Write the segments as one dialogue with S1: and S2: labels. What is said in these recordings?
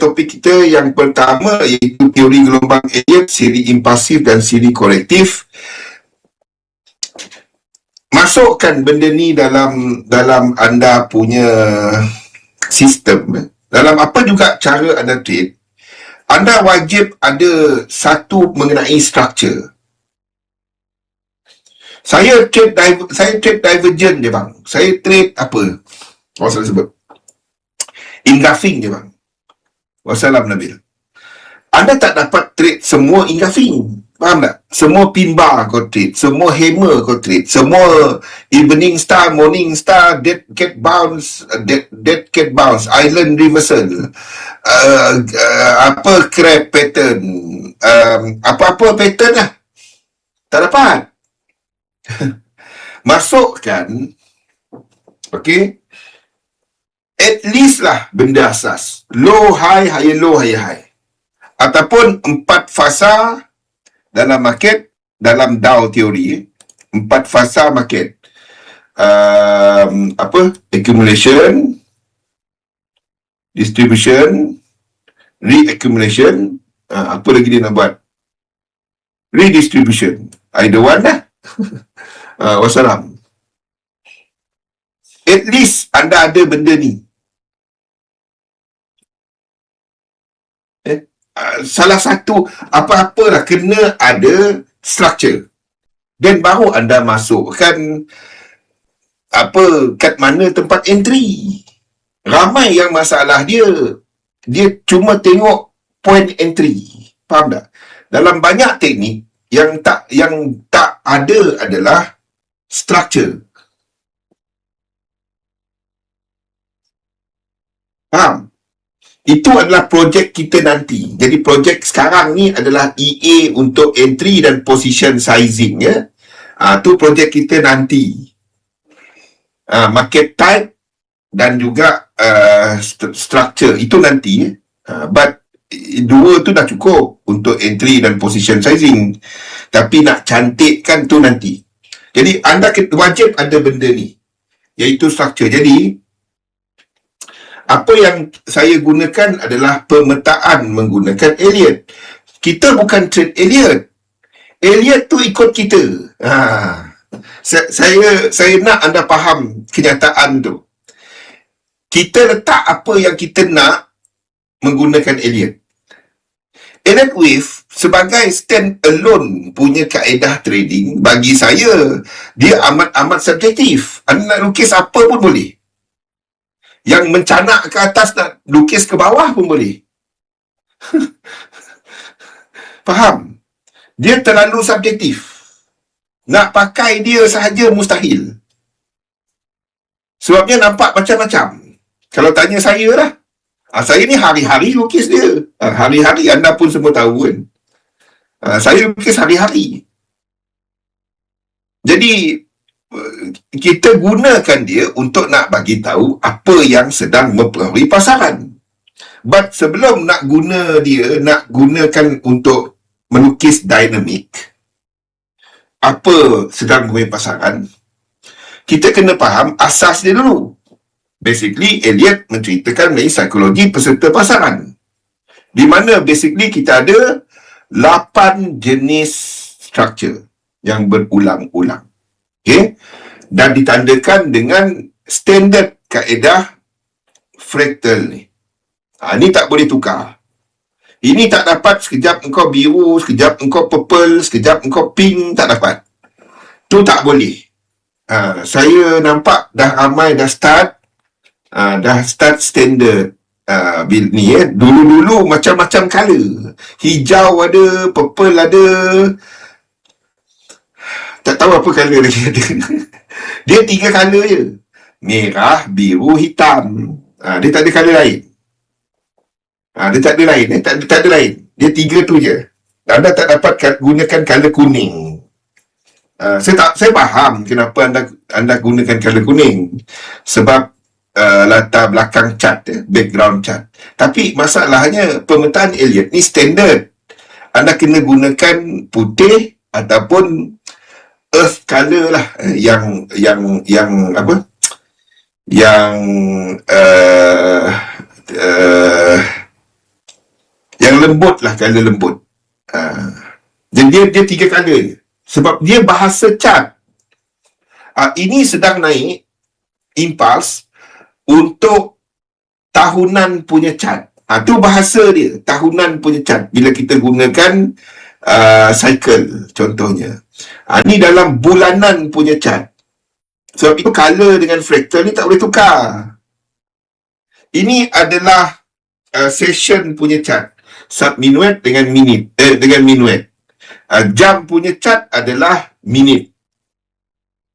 S1: topik kita yang pertama iaitu teori gelombang Elliott, siri impulsif dan siri korektif. Masukkan benda ni dalam anda punya sistem. Dalam apa juga cara anda trade, anda wajib ada satu mengenai structure. Saya trade divergent je bang. Saya trade apa? Saya sebut engulfing je bang. Wassalam Nabil. Anda tak dapat trade semua engulfing. Faham tak? Semua pin bar kau trade, semua hammer kau trade, semua evening star, morning star, dead cat bounce, dead cat bounce, island reversal, apa crab pattern, apa-apa pattern lah. Tak dapat. Masukkan, okay, at least lah benda asas. Low, high, higher, low, higher, high. Ataupun 4 fasa dalam market, dalam Dow teori. 4 fasa market. Accumulation, distribution, reaccumulation. Apa lagi dia nak buat? Redistribution. Either one lah. Wassalam. At least anda ada benda ni. Salah satu apa-apalah kena ada structure, dan baru anda masukkan kat mana tempat entry. Ramai yang masalah dia cuma tengok point entry. Faham tak? Dalam banyak teknik yang tak ada adalah structure. Faham? Itu adalah projek kita nanti. Jadi projek sekarang ni adalah EA untuk entry dan position sizing, ya. Tu projek kita nanti. Market type dan juga structure itu nanti, ya. But dua tu dah cukup untuk entry dan position sizing. Tapi nak cantikkan tu nanti. Jadi anda wajib ada benda ni, iaitu structure. Jadi apa yang saya gunakan adalah pemetaan menggunakan Elliott. Kita bukan trade Elliott. Elliott tu ikut kita. Saya nak anda faham kenyataan tu. Kita letak apa yang kita nak menggunakan Elliott. Elliott Wave sebagai stand alone punya kaedah trading, bagi saya dia amat subjektif. Anda nak lukis apa pun boleh. Yang mencanak ke atas nak lukis ke bawah pun boleh. Faham? Dia terlalu subjektif. Nak pakai dia sahaja mustahil. Sebabnya nampak macam-macam. Kalau tanya saya lah, saya ni hari-hari lukis dia. Hari-hari, anda pun semua tahu kan. Saya lukis hari-hari. Jadi kita gunakan dia untuk nak bagi tahu apa yang sedang mempengaruhi pasaran. But sebelum nak guna dia, nak gunakan untuk melukis dinamik, apa sedang mempengaruhi pasaran, kita kena faham asas dia dulu. Basically, Elliott menceritakan mengenai psikologi peserta pasaran, di mana basically kita ada 8 jenis structure yang berulang-ulang. Okay? Dan ditandakan dengan standard kaedah fractal ni. Ni tak boleh tukar. Ini tak dapat sekejap engkau biru, sekejap engkau purple, sekejap engkau pink, tak dapat. Tu tak boleh. Saya nampak dah ramai dah start standard ni, dulu-dulu macam-macam color. Hijau ada, purple ada, tak tahu apa color lagi ada. Dia 3 color je. Merah, biru, hitam. Dia tak ada color lain. Dia tak ada lain. Tak ada lain. Dia 3 tu je. Anda tak dapat gunakan color kuning. Saya faham kenapa anda gunakan color kuning. Sebab latar belakang chart, background chart. Tapi masalahnya pemetaan Elliott ni standard. Anda kena gunakan putih ataupun earth color lah, yang apa, yang Yang lembut lah, color lembut. Dan dia 3 color je. Sebab dia bahasa cat. Ini sedang naik Impulse untuk tahunan punya cat. Tu bahasa dia, tahunan punya cat. Bila kita gunakan cycle contohnya. Ni dalam bulanan punya cat. Sebab itu color dengan fractal ni tak boleh tukar. Ini adalah session punya cat. Subminuet dengan minute, dengan minuet. Jam punya cat adalah minit.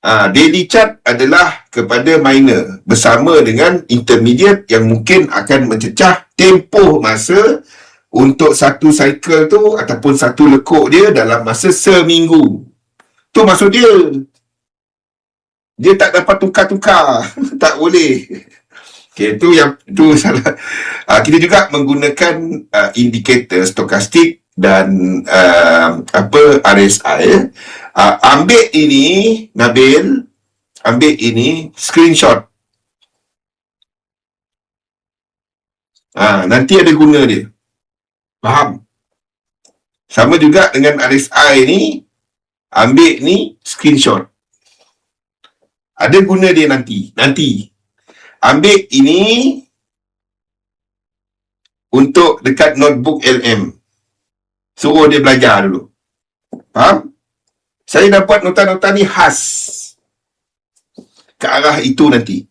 S1: Daily chart adalah kepada minor bersama dengan intermediate yang mungkin akan mencecah tempoh masa untuk satu cycle tu ataupun satu lekuk dia dalam masa seminggu. Tu maksud dia. Dia tak dapat tukar-tukar. Tak boleh. Okay, tu salah. Kita juga menggunakan indikator stokastik dan RSI. Ambil ini, Nabil, ambil ini, screenshot. Nanti ada guna dia. Faham? Sama juga dengan RSI ni, ambil ni, screenshot. Ada guna dia nanti. Ambil ini untuk dekat notebook LM. Suruh dia belajar dulu. Faham? Saya dah buat nota-nota ni khas ke arah itu nanti.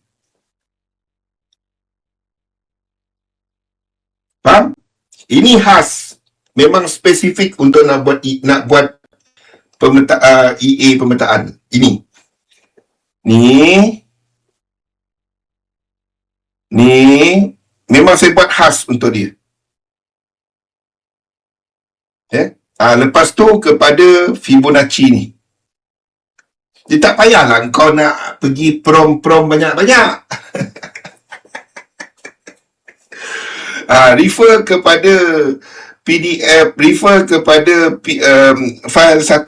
S1: Faham? Ini khas. Memang spesifik untuk nak buat EA pemetaan. Ini. Ni memang saya buat khas untuk dia. Lepas tu kepada Fibonacci ni. Dia tak payahlah kau nak pergi prom banyak-banyak. Refer kepada PDF, refer kepada file 1.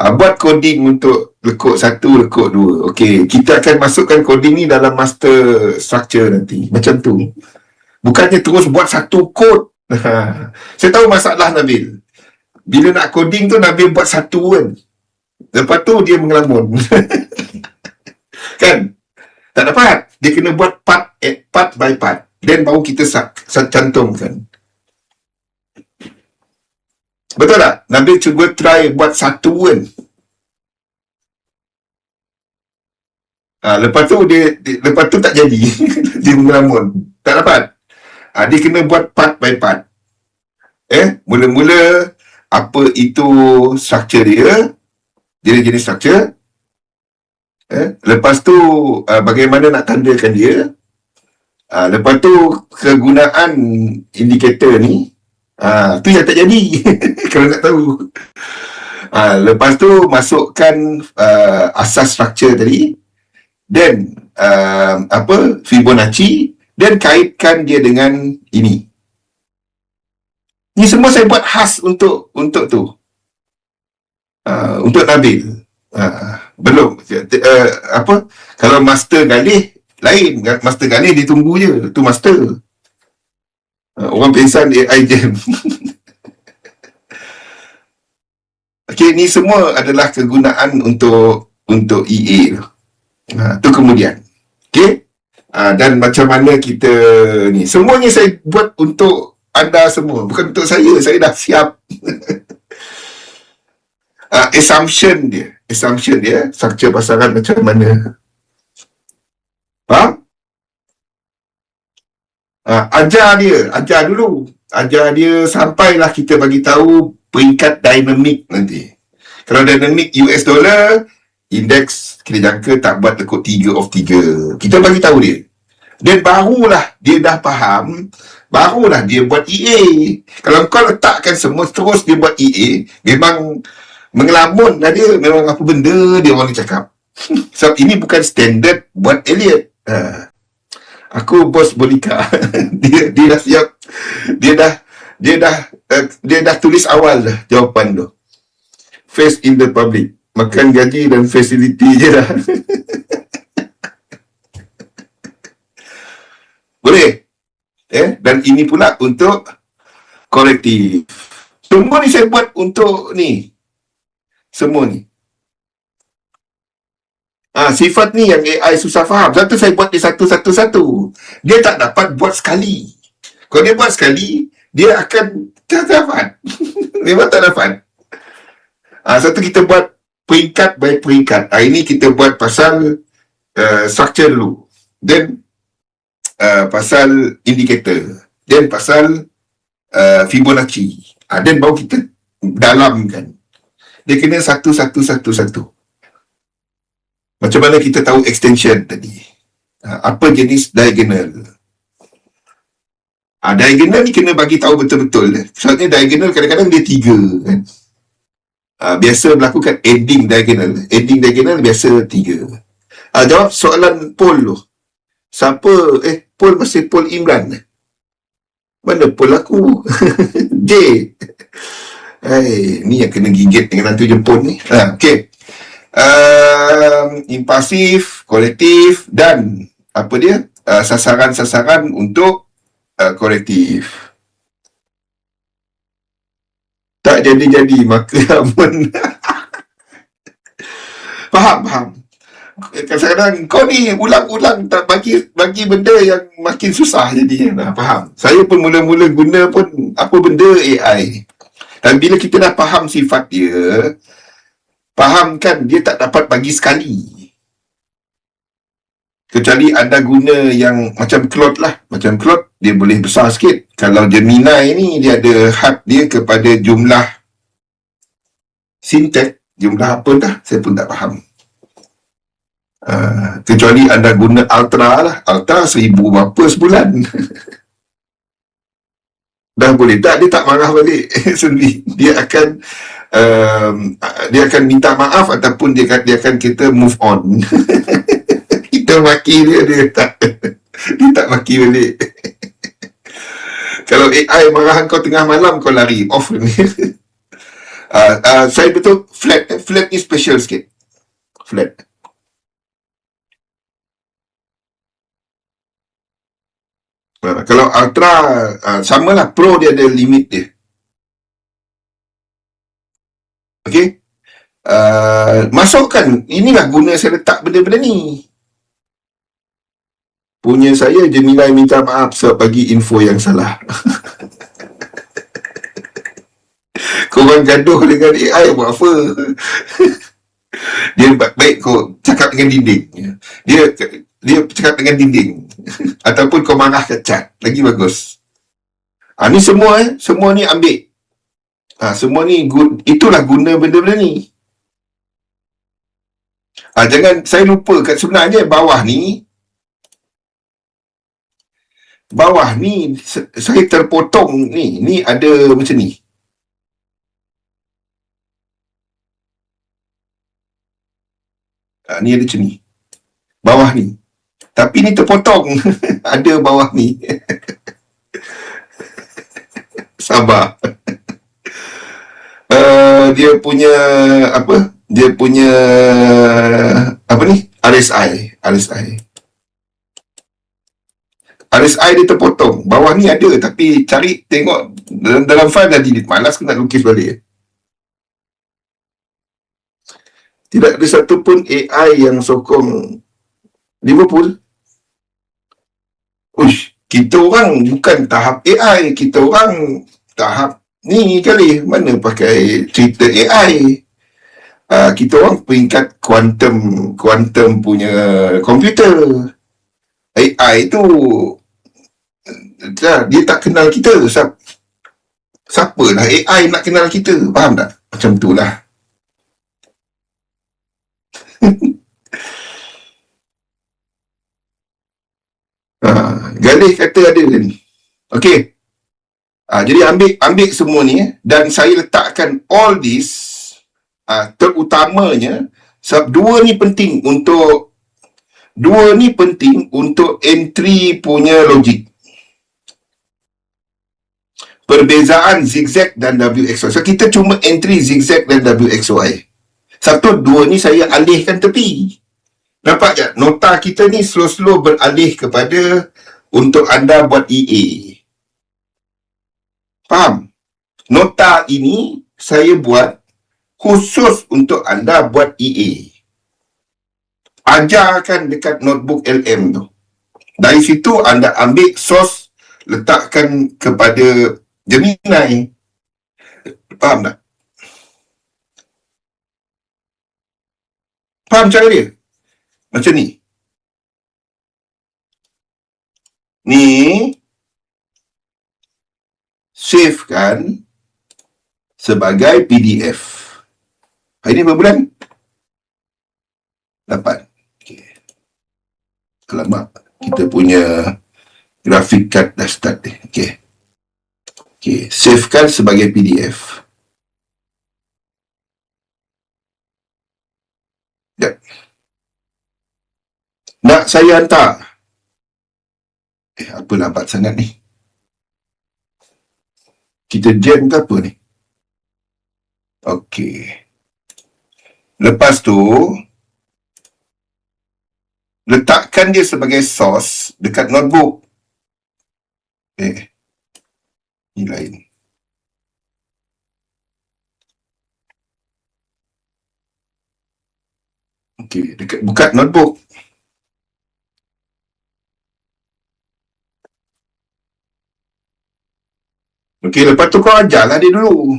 S1: Buat coding untuk lekuk 1, lekuk 2. Okey, kita akan masukkan coding ni dalam master structure nanti. Macam tu. Bukannya terus buat satu code. Saya tahu masalah Nabil. Bila nak coding tu Nabil buat satu kan. Lepas tu dia mengelamun. Kan? Tak dapat. Dia kena buat part by part. Then baru kita cantumkan. Betul tak? Nabil cuba try buat satu kan. Lepas tu tak jadi. Dia mengelamun. Tak dapat. Dia kena buat part by part. Mula-mula apa itu structure dia. Dia jenis structure. Lepas tu bagaimana nak tandakan dia. Lepas tu kegunaan indikator ni. Tu yang tak jadi. Kalau nak tahu. Lepas tu masukkan asas structure tadi. Then Fibonacci. Dan kaitkan dia dengan ini. Ini semua saya buat khas untuk tu. Untuk Nabil. Belum. Kalau master Galih, lain. Master Galih dia tunggu je. Tu master. Orang pengsan AI Jam. Okay, ni semua adalah kegunaan untuk EA. Tu kemudian. Okay. Dan macam mana kita ni. Semuanya saya buat untuk anda semua. Bukan untuk saya. Saya dah siap. Assumption dia. Structure pasaran macam mana. Faham? Ajar dulu. Ajar dia sampailah kita bagi tahu peringkat dinamik nanti. Kalau dinamik US dollar, indeks kita jangka tak buat lekuk 3 of 3. Kita bagi tahu dia. Dan barulah dia dah faham, barulah dia buat EA. Kalau kau letakkan semua terus dia buat EA, memang mengelamun lah dia. Memang apa benda dia orang cakap. Sebab ini bukan standard buat Elliot. Aku bos Bolika. dia dah siap. Dia dah tulis awal dah jawapan tu. Face in the public. Makan gaji dan facility je dah. Boleh? Dan ini pula untuk korektif. Semua ni saya buat untuk ni. Semua ni. Sifat ni yang AI susah faham. Satu saya buat dia satu-satu. Dia tak dapat buat sekali. Kalau dia buat sekali, dia akan tak dapat. Memang tak dapat. Satu kita buat peringkat by peringkat. Ini kita buat pasal structure dulu. Then pasal indikator. Then pasal Fibonacci. Dan baru kita dalamkan. Dia kena satu. Macam mana kita tahu extension tadi? Apa jenis diagonal? Diagonal ni kena bagi tahu betul-betul. Soalnya diagonal kadang-kadang dia 3 kan. Biasa melakukan ending diagonal. Ending diagonal biasa 3. Jawab soalan Paul tu. Siapa? Paul masih Paul Imran. Mana Paul aku? J. Ni yang kena gigit dengan hantu jemput ni. Okay. Impulsif, kolektif dan apa dia? Sasaran-sasaran untuk korektif. Tak jadi-jadi maka amun. Faham. Kadang-kadang kau ni ulang-ulang tak bagi benda yang makin susah jadi. Faham. Saya pun mula-mula guna pun apa benda AI. Dan bila kita dah faham sifat dia, fahamkan dia tak dapat bagi sekali. Kecuali anda guna yang macam Claude lah. Macam Claude, dia boleh besar sikit. Kalau Gemini ni, dia ada had dia kepada jumlah sintek. Jumlah apa dah, saya pun tak faham. Kecuali anda guna Ultra lah. Ultra 1000 berapa sebulan. Dah boleh. Dia tak marah balik sendiri. Dia akan minta maaf ataupun dia akan kita move on. Kita maki dia tak maki balik. Kalau AI marah kau tengah malam, kau lari off ni. Saya betul flat ni special sikit. Flat. Kalau Ultra samalah, Pro dia ada limit dia. Okey. Masukkan, inilah guna saya letak benda-benda ni. Punya saya Gemini minta maaf sebab bagi info yang salah. Korang gaduh dengan AI buat apa? Dia baik kau cakap dengan dinding. Dia cakap dengan dinding. Ataupun kau marah kat chat, lagi bagus. Ni semua ni ambil. Semua ni itulah guna benda-benda ni. Jangan saya lupa kat sebenarnya bawah ni saya terpotong ni ada macam ni. Ni ada macam ni. Bawah ni. Tapi ni terpotong. Ada bawah ni. Sabar. Dia punya apa? Dia punya apa ni? RSI dia terpotong. Bawah ni ada, tapi cari tengok dalam file dah delete. Malas aku nak lukis balik. Tidak ada satu pun AI yang sokong Liverpool. Kita orang bukan tahap AI, kita orang tahap ni kali. Mana pakai cerita AI. Kita orang peringkat kuantum punya komputer. AI tu dia tak kenal kita. Siapa lah AI nak kenal kita? Faham tak? Macam tu lah. Galih kata ada ni. Okey. Jadi ambil semua ni dan saya letakkan all this terutamanya sebab dua ni penting untuk entry punya logik. Perbezaan zigzag dan WXY. So kita cuma entry zigzag dan WXY. Dua ni saya alihkan tepi. Nampak tak? Nota kita ni slow-slow beralih kepada untuk anda buat EA. Faham? Nota ini saya buat khusus untuk anda buat EA. Ajarkan dekat notebook LM tu. Dari situ anda ambil source, letakkan kepada Gemini. Faham tak? Faham cara dia? Macam ni. Ni savekan sebagai PDF. Hari ni berapa bulan? 8. Okay. Alamak, kita punya graphic card dah start ni. Okay. Okay, savekan sebagai PDF. Sekejap. Nak saya hantar. Apa lambat sangat ni? Kita jam ke apa ni? Okey. Lepas tu, letakkan dia sebagai source dekat notebook. Ni lain. Okey, buka notebook. Okey, lepas tu kau ajarlah dia dulu.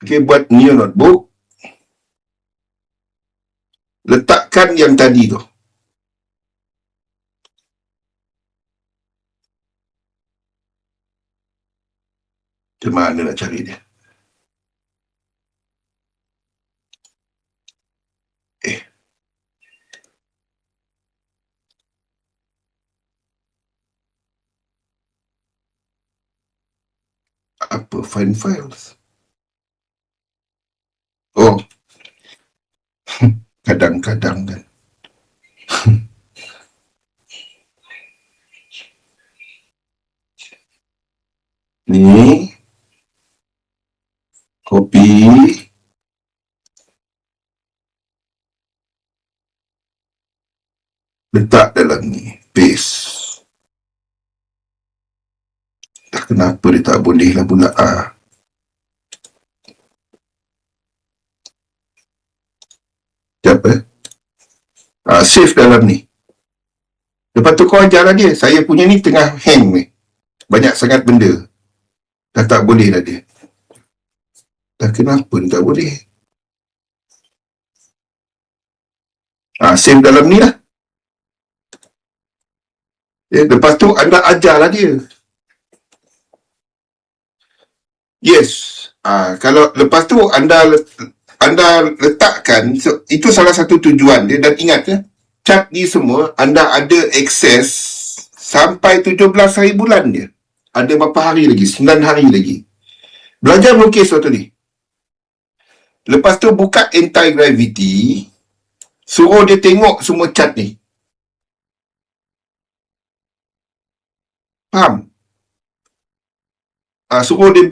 S1: Okey, buat new notebook. Letakkan yang tadi tu. Macam mana nak cari dia? Apa find files? Oh. Kadang-kadang kan. Ni copy, letak dalam ni, paste. Kenapa dia tak boleh lah pula? Sekejap save dalam ni. Lepas tu kau ajarlah dia. Saya punya ni tengah hang ni. Banyak sangat benda. Dah tak boleh lah dia. Dah kenapa dia tak boleh? Save dalam ni lah. Lepas tu anda ajarlah dia. Yes. Kalau lepas tu anda letakkan, itu salah satu tujuan dia. Dan ingat cat ni semua anda ada akses sampai 17 hari bulan dia. Ada berapa hari lagi? 9 hari lagi. Belajar melukis waktu ni. Lepas tu buka anti-gravity, suruh dia tengok semua cat ni. Faham? Suruh dia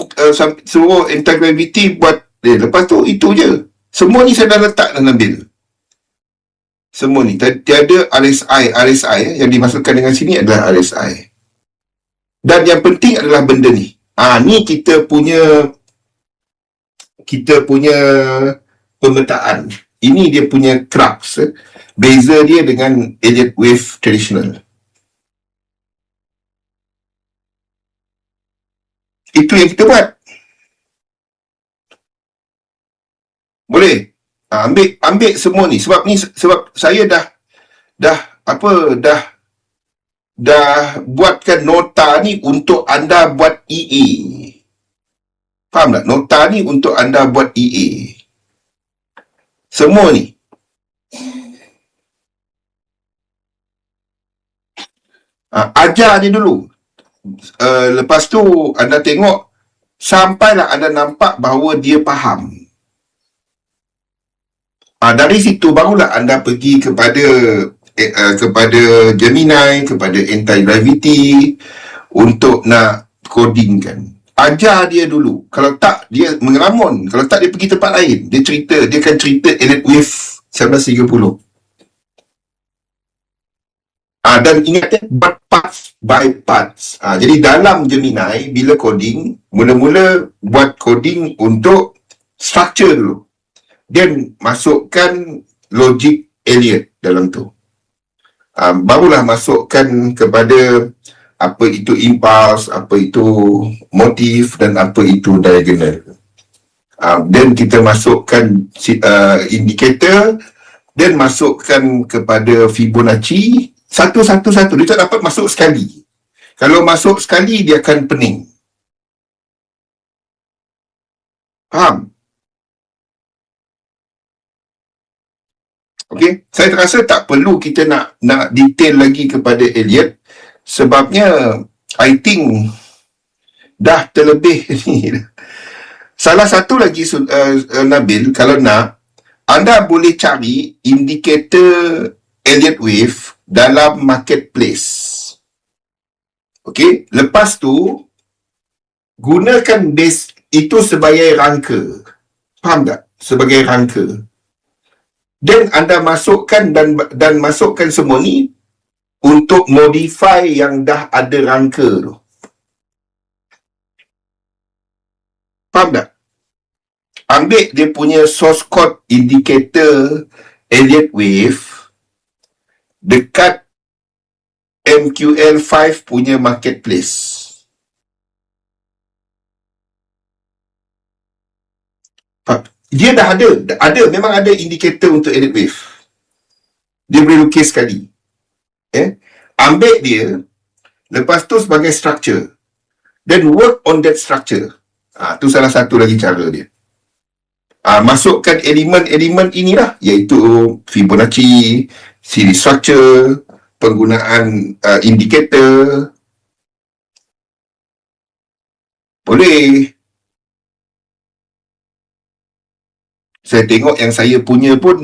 S1: suruh anti-gravity buat dia. Lepas tu itu je. Semua ni saya dah letak dalam bil. Semua ni tiada RSI yang dimasukkan dengan sini adalah RSI. Dan yang penting adalah benda ni. Ni kita punya pemetaan. Ini dia punya crux. Beza dia dengan Elliott Wave traditional. Itu yang kita buat. Boleh? Ambil semua ni. Sebab saya dah buatkan nota ni untuk anda buat EA. Faham tak? Nota ni untuk anda buat EA. Semua ni. Ajar dia dulu. Lepas tu anda tengok sampailah anda nampak bahawa dia faham. Dari situ barulah anda pergi kepada Gemini, kepada anti-gravity untuk nak codingkan. ajar dia dulu. Kalau tak, dia mengelamun. Kalau tak, dia pergi tempat lain. Dia akan cerita Elliott Wave 1930. Dan ingat buat parts by parts. Jadi dalam Gemini, bila coding, mula-mula buat coding untuk structure dulu. Then masukkan logic Elliott dalam tu. Barulah masukkan kepada apa itu impulse, apa itu motif dan apa itu diagonal. Then kita masukkan indicator, then masukkan kepada Fibonacci, satu-satu. Dia tak dapat masuk sekali. Kalau masuk sekali, dia akan pening. Faham? Okey, saya terasa tak perlu kita nak detail lagi kepada Elliott, sebabnya I think dah terlebih ni. Salah satu lagi Nabil, kalau nak, anda boleh cari indikator Elliott Wave dalam marketplace. Okey, lepas tu gunakan base itu sebagai rangka. Faham tak? Sebagai rangka. Dan anda masukkan dan masukkan semua ni untuk modify yang dah ada rangka tu. Faham tak? Ambil dia punya source code indicator Elliott Wave dekat MQL5 punya marketplace. Dia dah ada, memang ada indikator untuk Elliott Wave. Dia boleh lukis sekali. Ambil dia, lepas tu sebagai structure, then work on that structure. Tu salah satu lagi cara dia. Masukkan elemen-elemen inilah, iaitu Fibonacci, series structure, penggunaan indikator. Boleh. Saya tengok yang saya punya pun,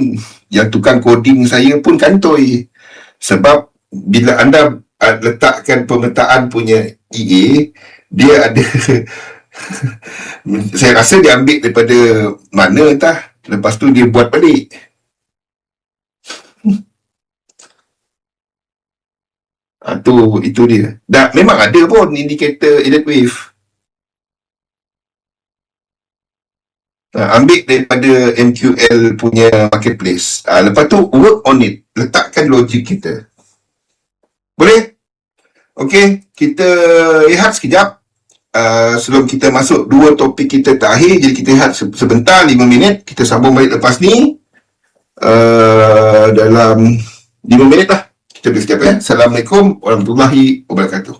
S1: yang tukang coding saya pun kantoi. Sebab bila anda letakkan pemetaan punya EA, dia ada saya rasa dia ambil daripada mana entah, lepas tu dia buat balik. Itu dia. Dah memang ada pun indikator Elliott Wave. Ambil daripada MQL punya marketplace. Lepas tu work on it, letakkan logik kita. Boleh? Okey, kita rehat sekejap. Sebelum kita masuk dua topik kita terakhir, jadi kita rehat sebentar, 5 minit. Kita sambung balik lepas ni. Dalam 5 minit lah. Kita boleh sekejap ya. Assalamualaikum warahmatullahi wabarakatuh.